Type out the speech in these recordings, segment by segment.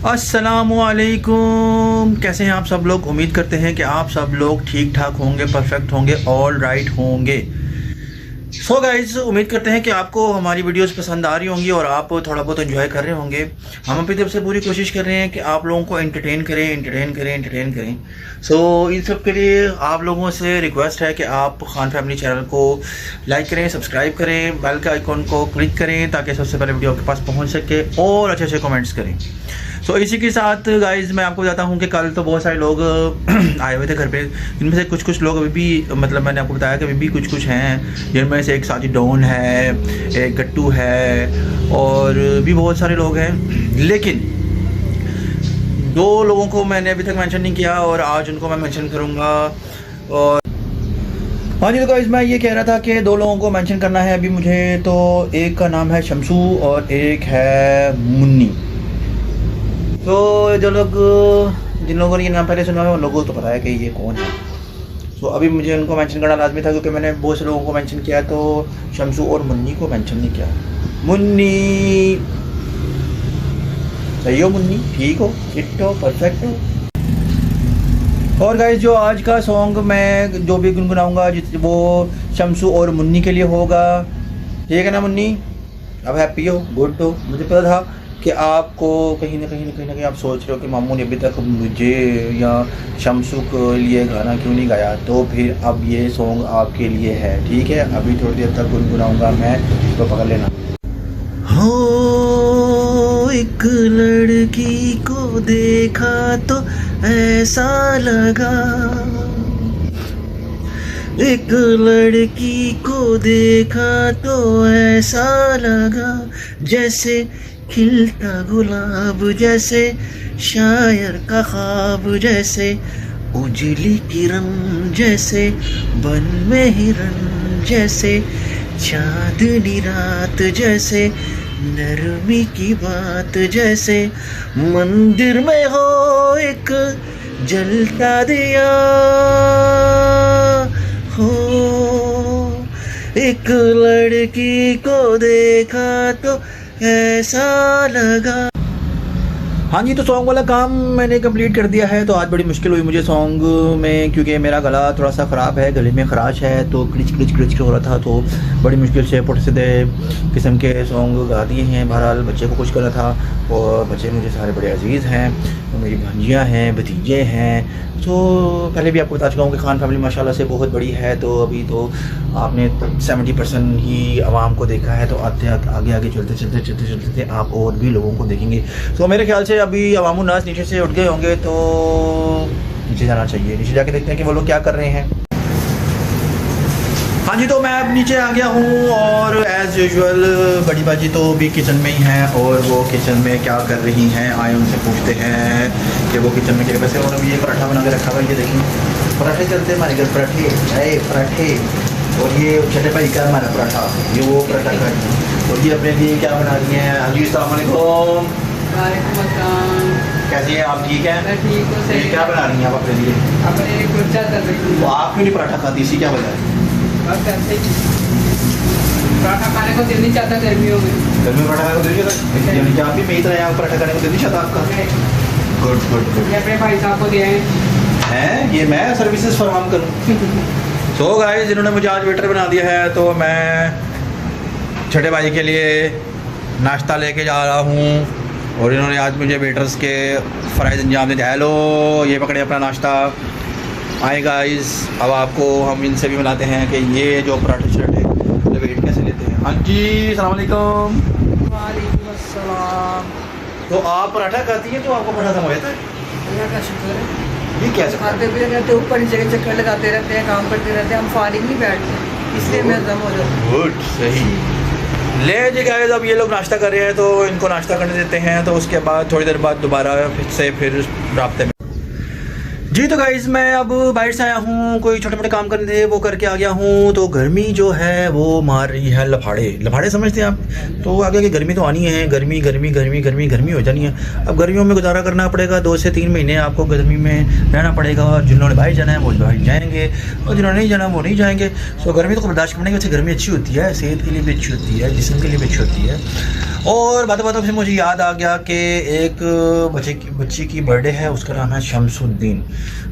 अस्सलामुअलैकुम, कैसे हैं आप सब लोग। उम्मीद करते हैं कि आप सब लोग ठीक ठाक होंगे, परफेक्ट होंगे, ऑल राइट होंगे। सो गाइज, उम्मीद करते हैं कि आपको हमारी वीडियोस पसंद आ रही होंगी और आप थोड़ा बहुत एंजॉय कर रहे होंगे। हम अपनी तरफ से पूरी कोशिश कर रहे हैं कि आप लोगों को एंटरटेन करें। सो इन सब के लिए आप लोगों से रिक्वेस्ट है कि आप खान फैमिली चैनल को लाइक करें, सब्सक्राइब करें, बेल के आइकॉन को क्लिक करें ताकि सबसे पहले वीडियो आपके पास पहुंच सके और अच्छे अच्छे कमेंट्स करें। सो इसी के साथ गाइज मैं आपको बताता हूँ कि कल तो बहुत सारे लोग आए हुए थे घर पे। इनमें से कुछ लोग अभी भी, मतलब मैंने आपको बताया कि अभी भी कुछ हैं, जिनमें से एक साथी डॉन है, एक गट्टू है और भी बहुत सारे लोग हैं। लेकिन दो लोगों को मैंने अभी तक मेंशन नहीं किया और आज उनको मैं मेंशन करूँगा। और हाँ जी, तो गाइस मैं ये कह रहा था कि दो लोगों को मेंशन करना है अभी मुझे। तो एक का नाम है शमसू और एक है मुन्नी। तो जो लोग, जिन लोगों ने ये नाम पहले सुना है उन लोगों को तो पता है कि ये कौन है। तो अभी मुझे उनको मेंशन करना लाजमी था क्योंकि मैंने बहुत से लोगों को मेंशन किया, तो शमसू और मुन्नी को मेंशन नहीं किया। मुन्नी सही हो, मुन्नी ठीक हो, फिट हो, परफेक्ट हो। और गाइस, जो आज का सॉन्ग मैं जो भी गुनगुनाऊंगा वो शमसू और मुन्नी के लिए होगा, ठीक है ना मुन्नी। अब हैप्पी हो, गुड हो। मुझे पता था कि आपको कहीं ना कहीं आप सोच रहे हो कि मामू ने अभी तक मुझे या शमसू के लिए गाना क्यों नहीं गाया, तो फिर अब ये सॉन्ग आपके लिए है, ठीक है। अभी थोड़ी देर तक गुनगुनाऊंगा मैं, तो पकड़ लेना। हो एक लड़की को देखा तो ऐसा लगा, एक लड़की को देखा तो ऐसा लगा, जैसे खिलता गुलाब, जैसे शायर का ख्वाब, जैसे उजली किरण, जैसे बन में हिरन, जैसे चांदनी रात, जैसे नरमी की बात, जैसे मंदिर में हो एक जलता दिया हो। एक लड़की को देखा तो ऐसा लगा। हाँ जी, तो सॉन्ग वाला काम मैंने कंप्लीट कर दिया है। तो आज बड़ी मुश्किल हुई मुझे सॉन्ग में, क्योंकि मेरा गला थोड़ा सा ख़राब है, गले में खराश है, तो क्रिच हो रहा था। तो बड़ी मुश्किल से पुट सीधे किस्म के सॉन्ग गा दिए हैं। बहरहाल बच्चे को खुश करना था और बच्चे मुझे सारे बड़े अजीज़ हैं, तो मेरी भांजियाँ हैं, भतीजे हैं। तो पहले भी आपको बता चुका हूँ कि खान फैमिली माशाल्लाह से बहुत बड़ी है। तो अभी तो आपने 70% ही आवाम को देखा है, तो आगे चलते आप और भी लोगों को देखेंगे। तो मेरे ख्याल से अभी अवामुन नास नीचे से उठ गए होंगे, तो नीचे जाना चाहिए। नीचे जाके देखते हैं कि वो लोग क्या कर रहे हैं। हाँ जी, तो मैं अब नीचे आ गया हूँ और एज़ यूजुअल बड़ी बाजी तो भी किचन में ही हैं और वो किचन में क्या कर रही हैं, आए उनसे पूछते हैं कि वो किचन में क्या। वैसे उन्होंने भी ये पराठा बना के रखा हुआ है, ये देखिए पराठे चलते हैं हमारे घर, पराठे चाय पराठे। और ये छोटे भाई का हमारा पराठा, ये वो पराठा खा रही है। और ये अपने लिए क्या बना रही हैं। हाँ जी, अस्सलाम वालेकुम। कैसी हैं आप, ठीक है? मैं ठीक हूँ। ये क्या बना रही हैं आप अपने लिए? अपने कुलचा कर रही हूँ। तो आप क्यों नहीं पराठा खाती, इसी क्या वजह है? बस ऐसे ही पराठा खाने को दिल नहीं चाहता गर्मियों में। गर्मी में पराठा खाने को दिल नहीं चाहता, यानी कि आप भी मेरी तरह यहाँ पराठा खाने को दिल नहीं चाहता आपका? गुड। ये अपने भाई साहब को दिए हैं, ये मैं सर्विसेज फराहम करूँ। सो गाइस, जिन्होंने मुझे आज वेटर बना दिया है, तो मैं छोटे भाई के लिए नाश्ता लेके जा रहा हूँ और इन्होंने आज मुझे वेटर्स के फ़राइज़ अंजाम दे दिया। हेलो, ये पकड़े अपना नाश्ता। आए गाइस, अब आपको हम इनसे भी मिलाते हैं कि ये जो पराठे शराठे वेट कैसे लेते हैं। हाँ जी, अस्सलाम वालेकुम। वालेकुम अस्सलाम। तो आप पराठा खाती हैं, तो आपको पराठा समझ आता है? अल्लाह का शुक्र है। ये क्या खाते भी रहते, ऊपर नीचे के चक्कर लगाते रहते हैं, काम करते रहते हैं, हम फारिग नहीं बैठते, इसलिए मैं दम हो जाता हूँ। गुड, सही। ले जी गाइस, अब ये लोग नाश्ता कर रहे हैं तो इनको नाश्ता करने देते हैं, तो उसके बाद थोड़ी देर बाद दोबारा फिर राब्ते में। जी तो गाइज मैं अब बाहर से आया हूँ, कोई छोटे मोटे काम करने थे वो करके आ गया हूँ। तो गर्मी जो है वो मार रही है लफाड़े समझते हैं आप। तो आगे की गर्मी तो आनी है, गर्मी हो जानी है। अब गर्मियों में गुजारा करना पड़ेगा, 2 से 3 महीने आपको गर्मी में रहना पड़ेगा। और जिन्होंने बाहर जाना है वो बाहर जाएंगे और जिन्होंने नहीं जाना वो नहीं जाएंगे। तो गर्मी तो बर्दाश्त करने की वजह से गर्मी अच्छी होती है, सेहत के लिए भी अच्छी होती है, जिस्म के लिए भी अच्छी होती है। और बातों से मुझे याद आ गया कि एक बच्ची की बर्थडे है, उसका नाम है शमसुद्दीन।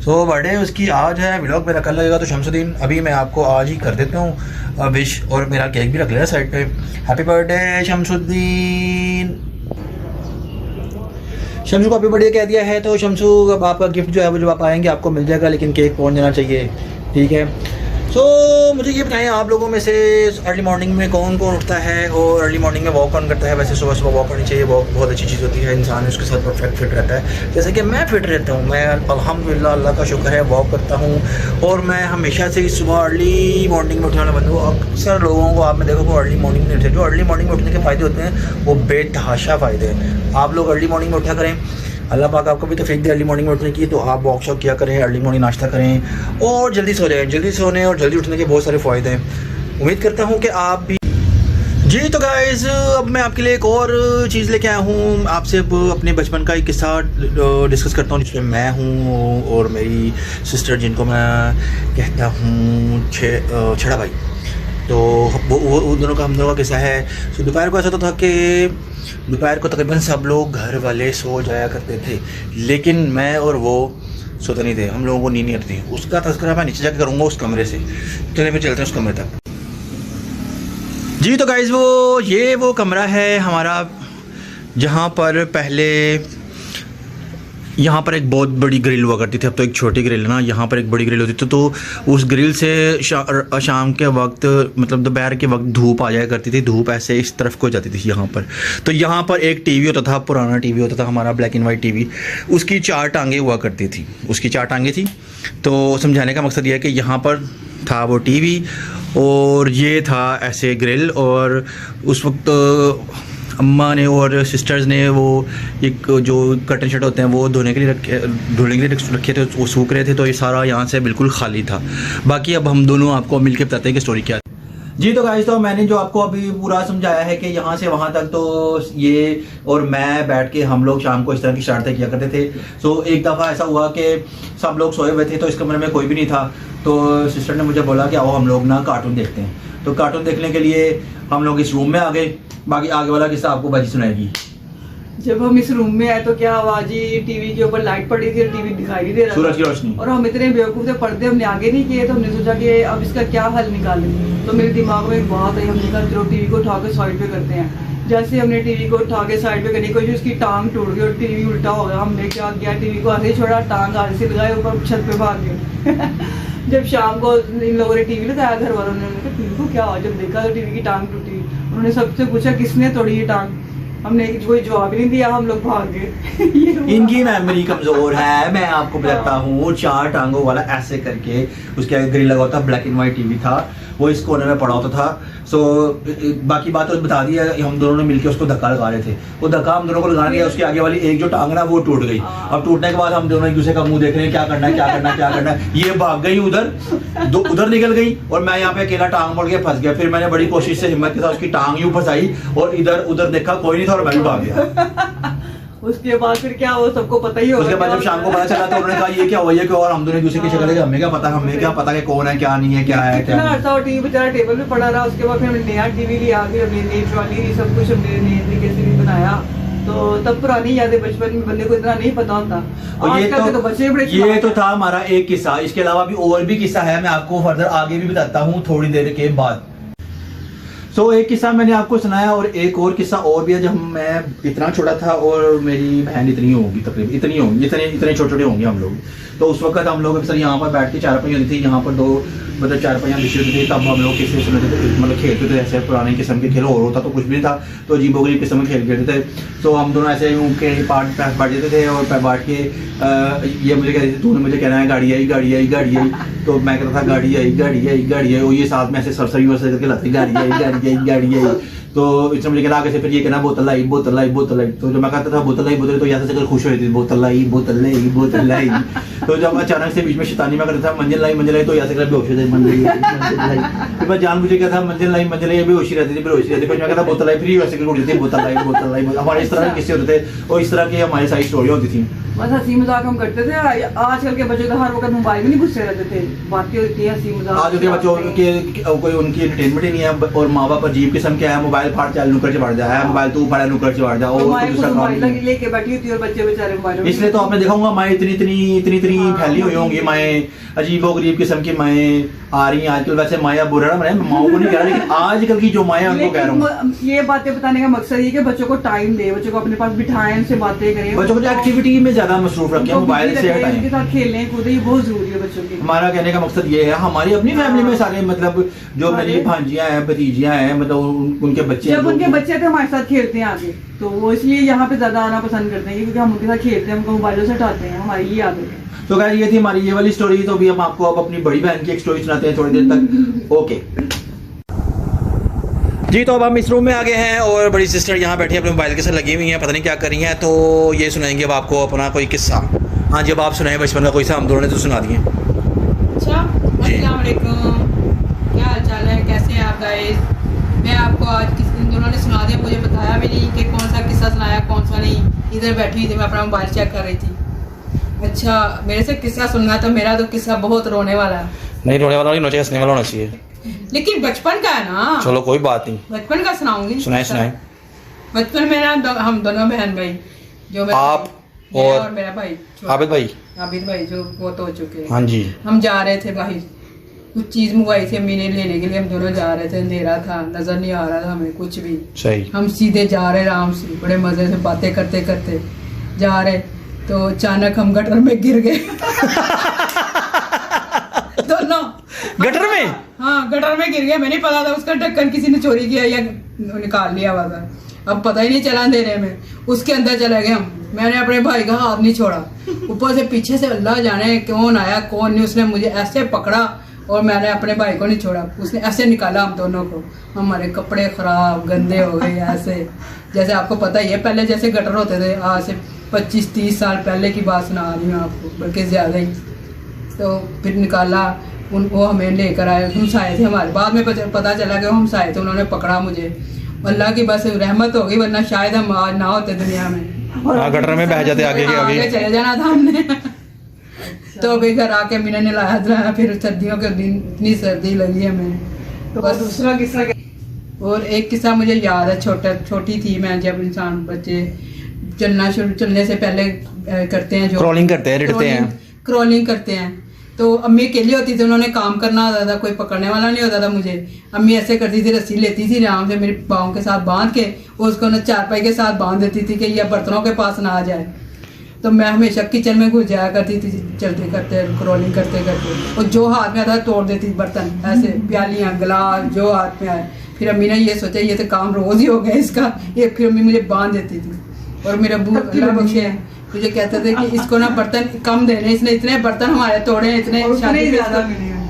सो बर्थडे उसकी आज है, व्लॉग मेरा कल लगेगा। तो शमसुद्दीन अभी मैं आपको आज ही कर देता हूँ विश, और मेरा केक भी रख लेना साइड पे। Happy birthday Shamsuddin. शमसू को हैप्पी बर्थडे कह दिया है, तो शमसू अब आपका गिफ्ट जो है वो जब आप आएंगे आपको मिल जाएगा, लेकिन केक पहुँच जाना चाहिए, ठीक है। सो मुझे ये बताएं आप लोगों में से अर्ली मॉर्निंग में कौन कौन उठता है और अर्ली मॉर्निंग में वॉक कौन करता है। वैसे सुबह सुबह वॉक करनी चाहिए, वॉक बहुत अच्छी चीज़ होती है, इंसान उसके साथ परफेक्ट फिट रहता है। जैसे कि मैं फिट रहता हूँ, मैं अल्हम्दुलिल्लाह अल्लाह का शुक्र है वॉक करता हूँ। और मैं हमेशा से सुबह अर्ली मॉर्निंग में उठने वाला बंदा हूँ। अक्सर लोगों को आपने देखो अर्ली मॉर्निंग में उठते, जो अर्ली मॉर्निंग में उठने के फ़ायदे होते हैं वो बेतहाशा फ़ायदे हैं। आप लोग अर्ली मॉर्निंग में उठा करें, अल्लाह पाक आपको भी तौफीक दे अर्ली मॉर्निंग में उठने की। तो आप वॉक शॉक किया करें, अर्ली मॉर्निंग नाश्ता करें और जल्दी सो जाएं। जल्दी सोने और जल्दी उठने के बहुत सारे फ़ायदे हैं, उम्मीद करता हूँ कि आप भी। जी तो गाइज़ अब मैं आपके लिए एक और चीज़ लेके आया हूँ। आपसे अब अपने बचपन का एक किस्सा डिस्कस करता हूँ, जिसमें मैं हूँ और मेरी सिस्टर, जिनको मैं कहता हूँ छड़ा भाई। तो वो उन दोनों का, हम दोनों का किस्सा है। तो दोपहर को ऐसा तो था कि दोपहर को तकरीबन सब लोग घर वाले सो जाया करते थे, लेकिन मैं और वो सोते नहीं थे, हम लोगों को नींद नहीं आती थी। उसका तज़किरा मैं नीचे जाकर करूँगा उस कमरे से। चले फिर चलते हैं उस कमरे तक। जी तो गाइज़ वो कमरा है हमारा, जहाँ पर पहले यहाँ पर एक बहुत बड़ी ग्रिल हुआ करती थी। अब तो एक छोटी ग्रिल है ना, यहाँ पर एक बड़ी ग्रिल होती थी। तो उस ग्रिल से शाम के वक्त, मतलब दोपहर के वक्त धूप आ जाया करती थी। धूप ऐसे इस तरफ को जाती थी यहाँ पर। तो यहाँ पर एक टीवी होता था, पुराना टीवी होता था हमारा, ब्लैक एंड वाइट टीवी। उसकी 4 टांगें हुआ करती थी, उसकी 4 टांगें थी। तो समझाने का मकसद यह है कि यहाँ पर था वो टीवी और ये था ऐसे ग्रिल। और उस वक्त अम्मा ने और सिस्टर्स ने वो एक जो कर्टन शर्ट होते हैं वो धोने के लिए रखे थे, वो सूख रहे थे। तो ये सारा यहाँ से बिल्कुल खाली था। बाकी अब हम दोनों आपको मिलके बताते हैं कि स्टोरी क्या है। जी तो गाइस, तो मैंने जो आपको अभी पूरा समझाया है कि यहाँ से वहाँ तक, तो ये और मैं बैठ के हम लोग शाम को इस तरह की शरारतें किया करते थे। सो एक दफ़ा ऐसा हुआ कि सब लोग सोए हुए थे, तो इस कमरे में कोई भी नहीं था। तो सिस्टर ने मुझे बोला कि आओ हम लोग ना कार्टून देखते हैं। तो कार्टून देखने के लिए हम लोग इस रूम में आ गए। बाकी आगे वाला किस्सा आपको बाजी सुनाएगी। जब हम इस रूम में आए तो क्या आवाज ही, टीवी के ऊपर लाइट पड़ी थी और टीवी दिखाई नहीं दे रहा, सूरज की रोशनी। और हम इतने बेवकूफ थे, पर्दे हमने आगे नहीं किए। तो हमने सोचा कि अब इसका क्या हल निकालें। तो मेरे दिमाग में एक बात आई, हमने कहा चलो टीवी को उठा के साइड पे करते हैं। जैसे हमने टीवी को उठा के साइड पे करने की कोशिश, उसकी टांग टूट गई और टीवी उल्टा हो गया। हमने क्या किया, टीवी को ऐसे ही छोड़ा, टांग आगे से लगाए, ऊपर छत पे भाग गए। जब शाम को इन लोगों ने टीवी लगाया, घर वालों ने कहा टीवी को क्या हुआ। जब देखा तो टीवी की टांग टूटी। उन्होंने सबसे पूछा किसने तोड़ी ये टांग। हमने कोई जवाब नहीं दिया, हम लोग भाग गए। इनकी मेमोरी कमजोर है, मैं आपको बताता हूँ। 4 टांगों वाला ऐसे करके उसके आगे ग्रिल लगा होता, ब्लैक एंड व्हाइट टीवी था, वो इस कोने में पड़ा होता था। सो बाकी बात तो बता दी है, हम दोनों ने मिलकर उसको धक्का लगा रहे थे। वो धक्का हम दोनों को लगाने गया, उसके आगे वाली एक जो टांग ना वो टूट गई। अब टूटने के बाद हम दोनों एक दूसरे का मुंह देख रहे हैं, क्या करना है क्या करना है क्या करना है। ये भाग गई उधर निकल गई और मैं यहाँ पे अकेला टांग पड़ के फंस गया। फिर मैंने बड़ी कोशिश से हिम्मत के साथ उसकी टांग यूं फंसाई और इधर उधर देखा कोई नहीं था और मैं भी भाग गया। उसके बाद फिर क्या, वो सबको पता ही होगा। उसके बाद जब शाम को पता चला तो उन्होंने कहा ये क्या हुआ, ये क्या। और हम दोनों एक दूसरे की शक्ल देखे, हमें क्या पता कि कौन है क्या नहीं है, क्या है क्या नहीं। अर्सा टीवी बेचारा टेबल पे पड़ा रहा। उसके बाद फिर हमने नया टीवी लिया, फिर हमने नई ट्रॉली, सब कुछ हमने नए तरीके से भी बनाया। तो तब पुरानी यादें, बचपन में बंदे को इतना नहीं पता होता। और ये बच्चे बड़े, ये तो था हमारा एक किस्सा। इसके अलावा भी और भी किस्सा है, मैं आपको फर्दर आगे भी बताता हूँ थोड़ी देर के बाद। सो एक किस्सा मैंने आपको सुनाया और एक और किस्सा और भी है। जब मैं इतना छोटा था और मेरी बहन इतनी होगी, तकरीबन इतनी होंगी, इतने छोटे छोटे होंगे हम लोग। तो उस वक्त हम लोग अक्सर यहाँ पर बैठ के चारपाई होती थी, यहाँ पर 2 मतलब चारपाइयाँ बिछी होती थी। तब हम लोग किसी सुनते थे, मतलब खेलते थे ऐसे पुराने किस्म के खेल। और होता तो कुछ भी नहीं था, तो अजीबोगरीब किस्म के खेल खेलते थे। तो हम दोनों ऐसे यूँ के बैठ जाते थे और बैठ के ये मुझे कहती थी, तूने मुझे कहना है गाड़ी आई गाड़ी आई गाड़ी आई। तो मैं कहता था गाड़ी आई गाड़ी आई गाड़ी आई। और ये साथ में ऐसे सरसरी वरसरी करके लाती गाड़ी आई गाड़ी आई गाड़ी आई। तो इसने मुझे कहना आगे से फिर ये कहना बोतल लाई बोतल लाई बोतल लाई। तो जब मैं कहता था बोतल लाई बोतल, तो यहाँ से खुश हो रही थी, बोतल लाई बोतल लाई बोतल लाई। तो जब अचानक से बीच में शैतानी में करता था मंजिल लाई, तो यहाँ से बेहोश हो जाए मंजिल लाई। फिर मैं जान मुझे कहता मंजिल लाई बेहोशी रहती थी बेहोशी रहती। फिर मैं कहता बोतल लाई, फिर वैसे उठ जाती बोतल लाई बोतल लाई। हमारे इस तरह के किस्से होते थे और इस तरह की हमारी सारी स्टोरियाँ होती थी। बस हंसी मजाक हम करते थे। आजकल के बच्चों तो हर वक्त मोबाइल में नहीं घुसे रहते थे, बातें होती है हंसी मजाक। आज के बच्चों के कोई उनकी एंटरटेनमेंट ही नहीं है और माँ बाप अजीब किस्म के है, मोबाइल फाड़ चाल नुकर चढ़ जाए, मोबाइल तू फाड़ा नुकर चढ़ जाओ, मोबाइल लेके बैठी होती है और बच्चे बेचारे मोबाइल। इसलिए तो आपने देखा होगा माएँ इतनी फैली हुई होंगी, माएँ अजीबो गरीब किस्म की माएँ आ रही हैं आजकल। वैसे माया बुरा ना बने, माओ को नहीं कह रहा, लेकिन आजकल की जो माएँ उनको कह रहा हूँ। ये बातें बताने का मकसद ये कि बच्चों को टाइम दे, बच्चों को अपने पास बिठाएं, उनसे बातें करें, बच्चों को एक्टिविटी में ज्यादा मसरूफ रखें, मोबाइल से हटाएं, उनके साथ खेलने कूदें, ये बहुत जरूरी है बच्चों के। हमारा कहने का मकसद ये है, हमारी अपनी फैमिली में सारे मतलब जो मेरी भांजियां हैं भतीजियां हैं, मतलब उनके बच्चे, जब उनके बच्चे थे हमारे साथ खेलते हैं आगे, तो वो इसलिए यहाँ पे ज्यादा आना पसंद करते हैं क्योंकि हम उनके साथ खेलते हैं, उनको मोबाइलों से हटाते हैं, हमारी ये आदत है। तो गाइस ये थी हमारी ये वाली स्टोरी। तो अभी हम आपको अब अपनी बड़ी बहन की एक स्टोरी सुनाते हैं थोड़ी देर तक। ओके जी, तो अब हम इस रूम में आ गए हैं और बड़ी सिस्टर यहाँ बैठी अपने मोबाइल के साथ लगी हुई हैं, पता नहीं क्या कर रही हैं। तो ये सुनाएंगे अब आपको अपना कोई किस्सा। हाँ जी, अब आप सुनाएं बचपन का कोई सा, हम दोनों ने तो सुना दिए। अच्छा, अस्सलाम वालेकुम, क्या हाल चाल है, कैसे हैं आप गाइस? मैं आपको आज इन दोनों ने सुना दिया, मुझे बताया भी नहीं कि कौन सा किस्सा सुनाया कौन सा नहीं। इधर बैठी हुई थी, मैं अपना मोबाइल चेक कर रही थी। अच्छा, मेरे से किस्सा सुनना, तो मेरा तो किस्सा बहुत रोने वाला है। नहीं रोने वाला नहीं, हंसने वाला होना चाहिए। लेकिन बचपन का है ना। चलो कोई बात नहीं, बचपन का सुनाऊंगी। सुनाए। बचपन में ना हम दोनों बहन भाई, जो आप और मेरा भाई आबिद भाई जो बहुत हो चुके हैं। हाँ जी, हम जा रहे थे बाहर, कुछ चीज मंगवाई थी अम्मी ने लेने के लिए, हम दोनों जा रहे थे, अंधेरा था, नजर नहीं आ रहा था हमें कुछ भी। सही। हम सीधे जा रहे आराम से, बड़े मजे से बातें करते करते जा रहे, तो अचानक हम गटर में गिर गए। दोनों गटर में? हाँ, गटर में गिर गया। मैंने पता था उसका ढक्कन किसी ने चोरी किया या निकाल लिया हुआ था, अब पता ही नहीं चला अंधेरे में। उसके अंदर चले गए हम। मैंने अपने भाई का हाथ नहीं छोड़ा, ऊपर से पीछे से अल्लाह जाने कौन आया कौन नहीं, उसने मुझे ऐसे पकड़ा और मैंने अपने भाई को नहीं छोड़ा, उसने ऐसे निकाला हम दोनों को। हमारे कपड़े खराब गंदे हो गए ऐसे, जैसे आपको पता ही है पहले जैसे गटर होते थे, आज से 25-30 साल पहले की बात सुना रही हूँ आपको, बल्कि ज़्यादा ही। तो फिर निकाला, वो हमें लेकर आए, हमसाए थे हमारे। बाद में पता चला कि वो हमसाए थे, उन्होंने पकड़ा मुझे। अल्लाह की बस रहमत हो गई, वरना शायद हम आज ना होते दुनिया में। गटर में बह जाते आगे चले जाना था हमने। तो अभी घर आके मैंने नहलाया धुलाया, फिर सर्दियों के दिन इतनी सर्दी लगी हमें। तो बस दूसरा किस्सा। और एक किस्सा मुझे याद है, छोटी थी मैं, जब इंसान बच्चे चलने से पहले करते हैं, जो क्रॉलिंग करते हैं, रिड़ते हैं, क्रॉलिंग करते हैं। तो अम्मी अकेली होती थी, उन्होंने काम करना होता था, कोई पकड़ने वाला नहीं होता था मुझे। अम्मी ऐसे करती थी, रस्सी लेती थी आराम से मेरे पाँव के साथ बांध के, और उसको ना चारपाई के साथ बांध देती थी कि यह बर्तनों के पास ना आ जाए। तो मैं हमेशा किचन में घुस जाया करती थी, चलते करते क्रॉलिंग करते करते, और जो हाथ में आता तोड़ देती बर्तन, ऐसे प्यालियाँ गिलास जो हाथ में आए। फिर अम्मी ने ये सोचा ये तो काम रोज ही हो गया इसका, ये फिर अम्मी मुझे बांध देती थी। और मेरा अब्बू अल्लाह बख्शे मुझे कहते थे कि इसको ना बर्तन कम देने, इसने इतने बर्तन हमारे तोड़े, इतने ज़्यादा,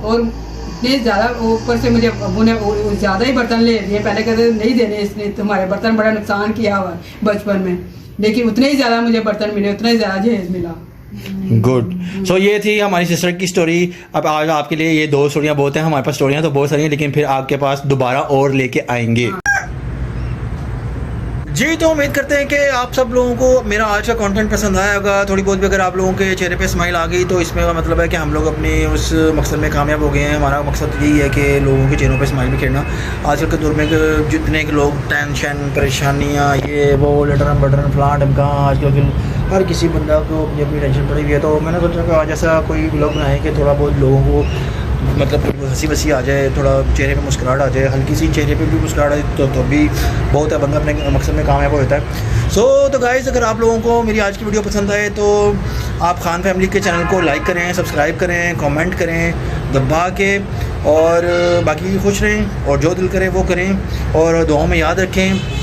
और इतने ज़्यादा, ऊपर से मुझे अब्बू ने ज़्यादा ही बर्तन ले दिए। पहले कहते थे नहीं देने, इसने तुम्हारे बर्तन बड़ा नुकसान किया हुआ बचपन में, लेकिन उतने ही ज़्यादा मुझे बर्तन मिले, उतना ही ज़्यादा जहेज मिला। गुड। सो ये थी हमारी सिस्टर की स्टोरी। अब आज आपके लिए ये 2 स्टोरियाँ बहुत हैं, हमारे पास स्टोरियाँ तो बहुत सारी हैं, लेकिन फिर आपके पास दोबारा और लेके आएंगे। जी, तो उम्मीद करते हैं कि आप सब लोगों को मेरा आज का कंटेंट पसंद आया होगा। थोड़ी बहुत भी अगर आप लोगों के चेहरे पे स्माइल आ गई, तो इसमें का मतलब है कि हम लोग अपने उस मकसद में कामयाब हो गए हैं। हमारा मकसद यही है कि लोगों के चेहरों पे स्माइल बिखेरना। आजकल के दौर में जितने के लोग टेंशन परेशानियाँ ये वो लटरम बटरम फलां ढमका, आजकल के हर किसी बंदा को अपनी अपनी टेंशन पड़ी हुई है। तो मैंने सोचा कि आज ऐसा कोई व्लॉग बनाए कि थोड़ा बहुत लोगों को मतलब हंसी वसी आ जाए, थोड़ा चेहरे पे मुस्कुराहट आ जाए, हल्की सी चेहरे पे भी मुस्कुराहट आ जाए तो भी बहुत है, बंदा अपने मकसद में कामयाब होता है। तो गाइस, अगर आप लोगों को मेरी आज की वीडियो पसंद आए तो आप खान फैमिली के चैनल को लाइक करें, सब्सक्राइब करें, कमेंट करें दबा के, और बाकी खुश रहें और जो दिल करे वो करें और दुआओं में याद रखें।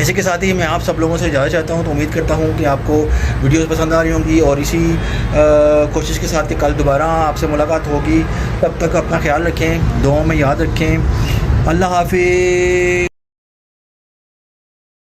इसी के साथ ही मैं आप सब लोगों से इजाज़त चाहता हूं। तो उम्मीद करता हूं कि आपको वीडियोस पसंद आ रही होंगी, और इसी कोशिश के साथ कि कल दोबारा आपसे मुलाकात होगी। तब तक अपना ख्याल रखें, दुआओं में याद रखें। अल्लाह हाफिज़।